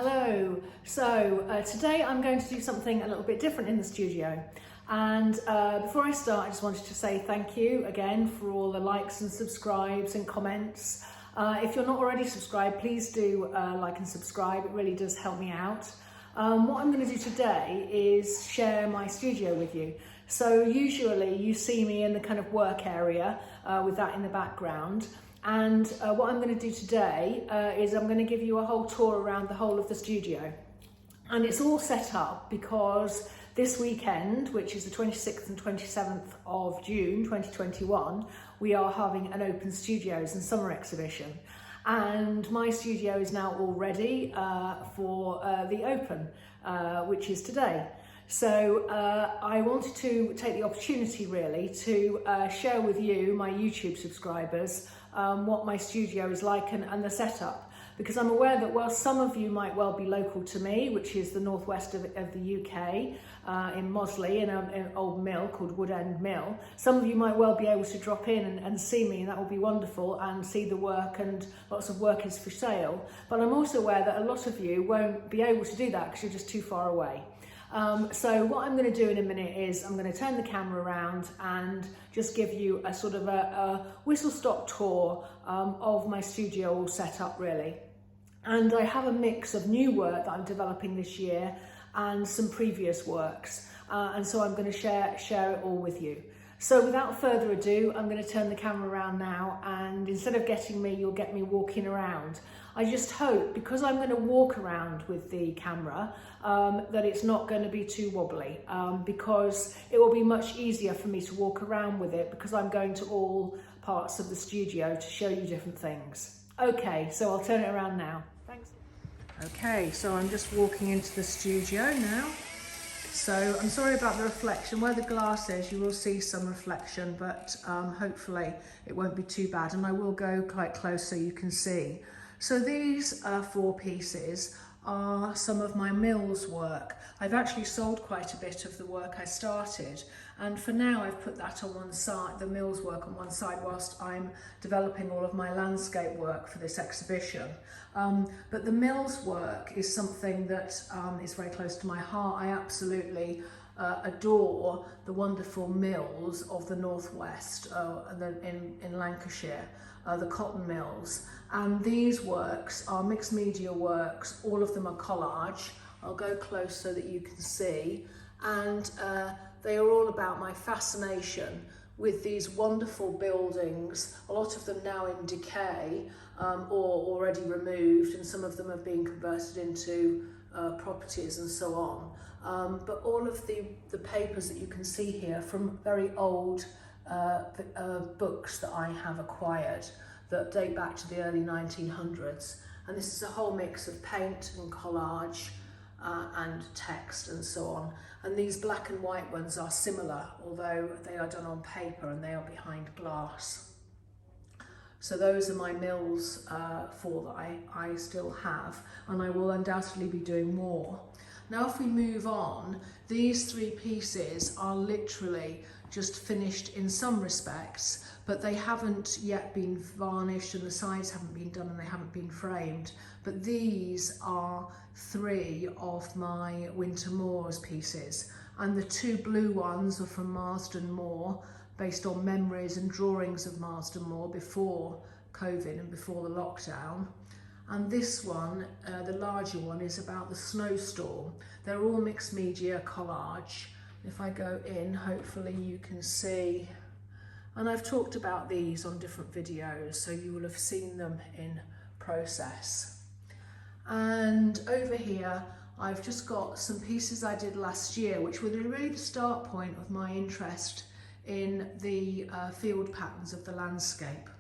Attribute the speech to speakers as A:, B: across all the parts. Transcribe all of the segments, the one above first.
A: Hello. So today I'm going to do something a little bit different in the studio. And before I start, I just wanted to say thank you again for all the likes and subscribes and comments. If you're not already subscribed, please do like and subscribe. It really does help me out. What I'm going to do today is share my studio with you. So usually you see me in the kind of work area with that in the background. And what I'm going to do today is I'm going to give you a whole tour around the whole of the studio. And it's all set up because this weekend, which is the 26th and 27th of June 2021, we are having an open studios and summer exhibition. And my studio is now all ready for the open, which is today. So I wanted to take the opportunity really to share with you, my YouTube subscribers, what my studio is like and the setup. Because I'm aware that while some of you might well be local to me, which is the northwest of the UK, in Mosley, in an old mill called Wood End Mill, some of you might well be able to drop in and see me, and that will be wonderful, and see the work, and lots of work is for sale. But I'm also aware that a lot of you won't be able to do that because you're just too far away. So what I'm going to do in a minute is I'm going to turn the camera around and just give you a sort of a whistle-stop tour of my studio all set up really. And I have a mix of new work that I'm developing this year and some previous works. And so I'm going to share it all with you. So without further ado, I'm going to turn the camera around now, and instead of getting me, you'll get me walking around. I just hope, because I'm going to walk around with the camera, that it's not going to be too wobbly, because it will be much easier for me to walk around with it because I'm going to all parts of the studio to show you different things. Okay, so I'll turn it around now. Thanks. Okay, so I'm just walking into the studio now. So I'm sorry about the reflection. Where the glass is, you will see some reflection, but hopefully it won't be too bad. And I will go quite close so you can see. So these 4 pieces are some of my Mills work. I've actually sold quite a bit of the work I started, and for now I've put that on one side, the Mills work on one side, whilst I'm developing all of my landscape work for this exhibition. But the Mills work is something that is very close to my heart. I absolutely adore the wonderful mills of the northwest in Lancashire, the cotton mills. And these works are mixed media works. All of them are collage. I'll go close so that you can see. And they are all about my fascination with these wonderful buildings, a lot of them now in decay or already removed, and some of them have been converted into properties and so on. But all of the papers that you can see here from very old books that I have acquired that date back to the early 1900s. And this is a whole mix of paint and collage and text and so on. And these black and white ones are similar, although they are done on paper and they are behind glass. So those are my Mills 4 that I still have, and I will undoubtedly be doing more. Now if we move on, these 3 pieces are literally just finished in some respects, but they haven't yet been varnished and the sides haven't been done and they haven't been framed. But these are 3 of my Winter Moors pieces, and the 2 blue ones are from Marsden Moor, based on memories and drawings of Marsden Moor before COVID and before the lockdown. And this one, the larger one, is about the snowstorm. They're all mixed media collage. If I go in, hopefully you can see. And I've talked about these on different videos, so you will have seen them in process. And over here, I've just got some pieces I did last year, which were really the start point of my interest in the field patterns of the landscape.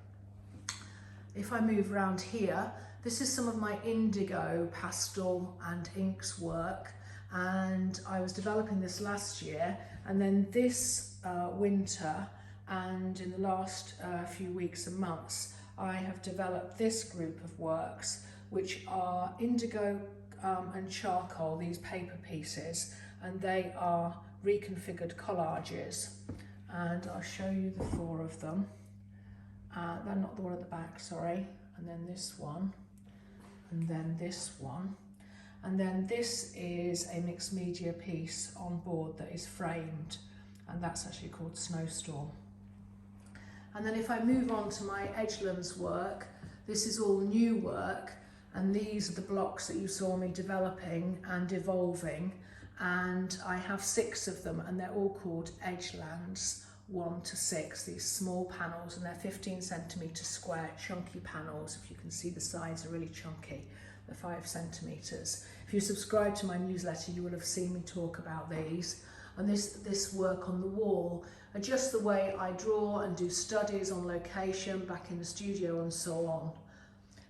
A: If I move around here, this is some of my indigo, pastel and inks work, and I was developing this last year, and then this winter and in the last few weeks and months I have developed this group of works, which are indigo and charcoal, these paper pieces, and they are reconfigured collages. And I'll show you the 4 of them. They're not the one at the back, sorry. And then this one, and then this one. And then this is a mixed media piece on board that is framed, and that's actually called Snowstorm. And then if I move on to my Edgelands work, this is all new work, and these are the blocks that you saw me developing and evolving, and I have 6 of them, and they're all called Edgelands 1 to 6, these small panels, and they're 15 centimetre square chunky panels. If you can see, the sides are really chunky. They're 5 centimetres. If you subscribe to my newsletter, you will have seen me talk about these. And this work on the wall are just the way I draw and do studies on location, back in the studio and so on.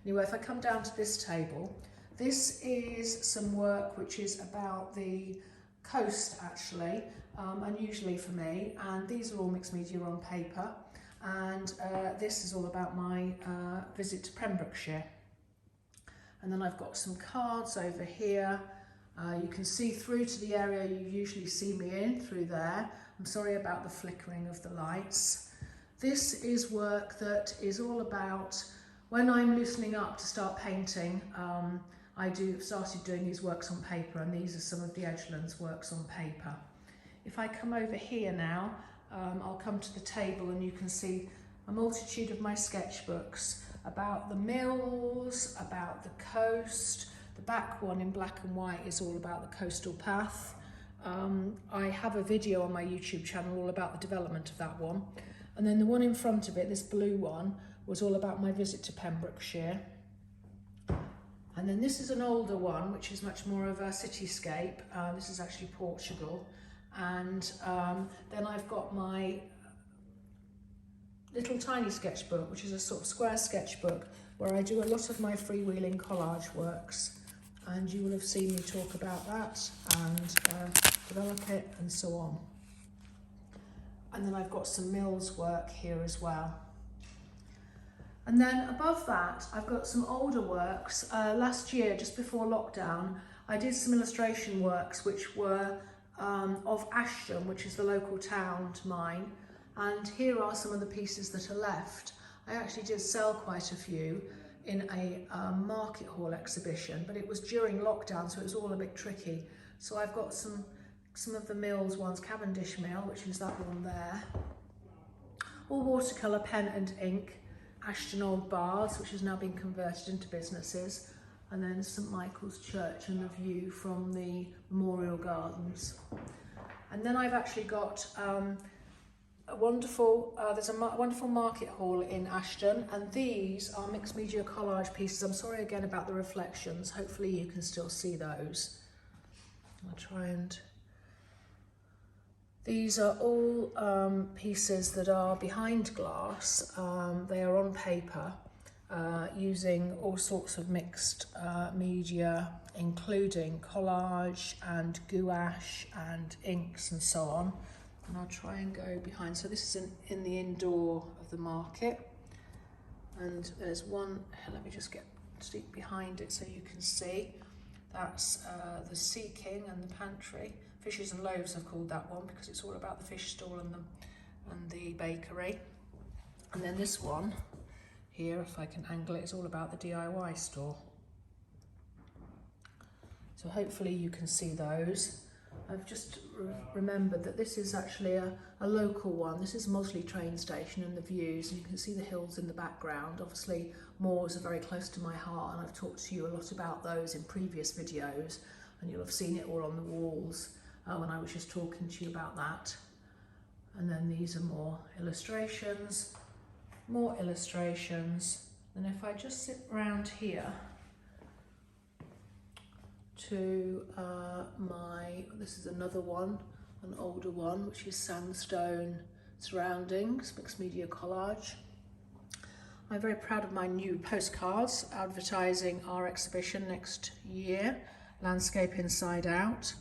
A: Anyway, if I come down to this table, this is some work which is about the coast actually, unusually for me, and these are all mixed media on paper, and this is all about my visit to Pembrokeshire. And then I've got some cards over here. You can see through to the area you usually see me in, through there. I'm sorry about the flickering of the lights. This is work that is all about when I'm loosening up to start painting. I started doing these works on paper, and these are some of the Edgelands works on paper. If I come over here now, I'll come to the table and you can see a multitude of my sketchbooks about the mills, about the coast. The back one in black and white is all about the coastal path. I have a video on my YouTube channel all about the development of that one. And then the one in front of it, this blue one, was all about my visit to Pembrokeshire. And then this is an older one, which is much more of a cityscape. This is actually Portugal. And then I've got my little tiny sketchbook, which is a sort of square sketchbook where I do a lot of my freewheeling collage works, and you will have seen me talk about that and develop it and so on. And then I've got some Mills work here as well. And then above that, I've got some older works. Last year, just before lockdown, I did some illustration works which were of Ashton, which is the local town to mine. And here are some of the pieces that are left. I actually did sell quite a few in a market hall exhibition, but it was during lockdown, so it was all a bit tricky. So I've got some of the Mills ones, Cavendish Mill, which is that one there. All watercolour, pen and ink. Ashton Old Baths, which has now been converted into businesses. And then St Michael's Church and the view from the Memorial Gardens. And then I've actually got there's a wonderful market hall in Ashton, and these are mixed media collage pieces. I'm sorry again about the reflections. Hopefully you can still see those. I'll try and... These are all pieces that are behind glass. They are on paper, using all sorts of mixed media, including collage and gouache and inks and so on. And I'll try and go behind. So this is in the indoor of the market. And there's one, let me just get stick behind it so you can see. That's the Sea King and the pantry. Fishes and Loaves I've called that one because it's all about the fish stall and the bakery. And then this one here, if I can angle it, is all about the DIY store. So hopefully you can see those. I've just remembered that this is actually a local one. This is Mosley train station and the views, and you can see the hills in the background. Obviously moors are very close to my heart, and I've talked to you a lot about those in previous videos, and you'll have seen it all on the walls when I was just talking to you about that. And then these are more illustrations. And if I just sit round here to this is another one, an older one, which is Sandstone Surroundings, mixed media collage. I'm very proud of my new postcards advertising our exhibition next year, Landscape Inside Out.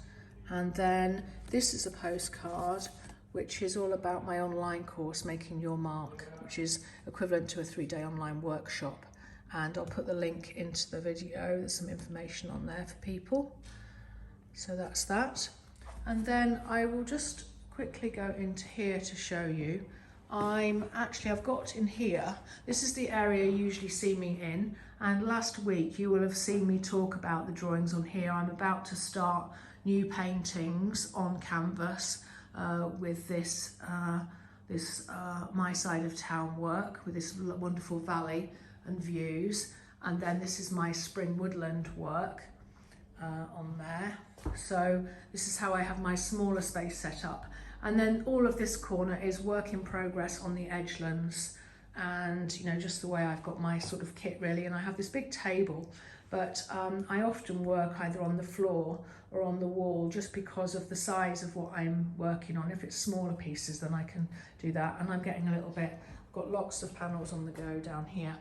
A: And then this is a postcard which is all about my online course, Making Your Mark, which is equivalent to a 3-day online workshop. And I'll put the link into the video. There's some information on there for people. So that's that. And then I will just quickly go into here to show you. I've got in here, this is the area you usually see me in, And last week you will have seen me talk about the drawings on here. I'm about to start new paintings on canvas with this my side of town work with this wonderful valley and views, and then this is my spring woodland work on there. So this is how I have my smaller space set up, and then all of this corner is work in progress on the Edgelands, and you know, just the way I've got my sort of kit really. And I have this big table, but I often work either on the floor or on the wall just because of the size of what I'm working on. If it's smaller pieces, then I can do that. And I'm getting a little bit, I've got lots of panels on the go down here.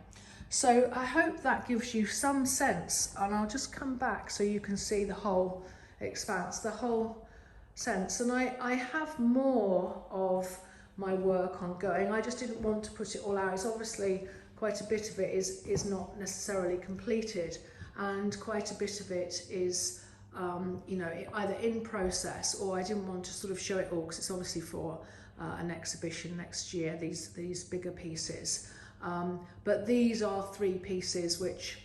A: So I hope that gives you some sense, and I'll just come back so you can see the whole expanse, the whole sense. And I have more of my work ongoing. I just didn't want to put it all out. It's obviously quite a bit of it is not necessarily completed, and quite a bit of it is you know, either in process, or I didn't want to sort of show it all because it's obviously for an exhibition next year, these bigger pieces. But these are 3 pieces which,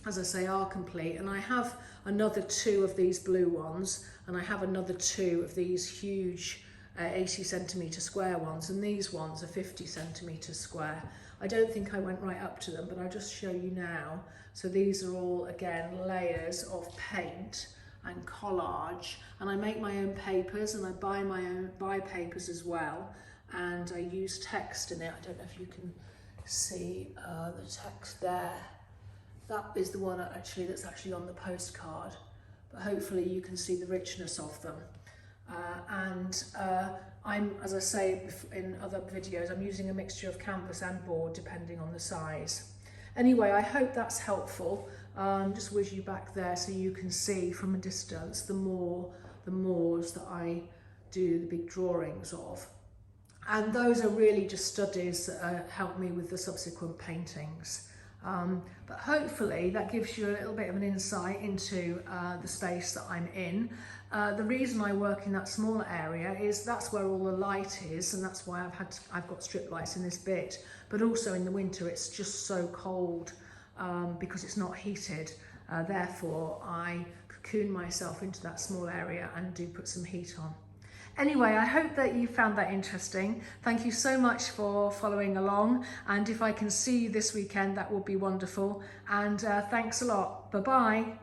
A: as I say, are complete, and I have another 2 of these blue ones, and I have another 2 of these huge 80 centimetre square ones, and these ones are 50 centimetres square. I don't think I went right up to them, but I'll just show you now. So these are all, again, layers of paint and collage, and I make my own papers, and I buy papers as well, and I use text in it. I don't know if you can see the text there. That is the one that's actually on the postcard, but hopefully you can see the richness of them. I'm, as I say in other videos, I'm using a mixture of canvas and board depending on the size. Anyway, I hope that's helpful. Just whiz you back there so you can see from a distance the moors that I do the big drawings of. And those are really just studies that help me with the subsequent paintings. But hopefully that gives you a little bit of an insight into the space that I'm in. The reason I work in that smaller area is that's where all the light is, and that's why I've got strip lights in this bit. But also in the winter it's just so cold because it's not heated. Therefore I cocoon myself into that small area and do put some heat on. Anyway, I hope that you found that interesting. Thank you so much for following along, and if I can see you this weekend, that would be wonderful. And thanks a lot. Bye-bye.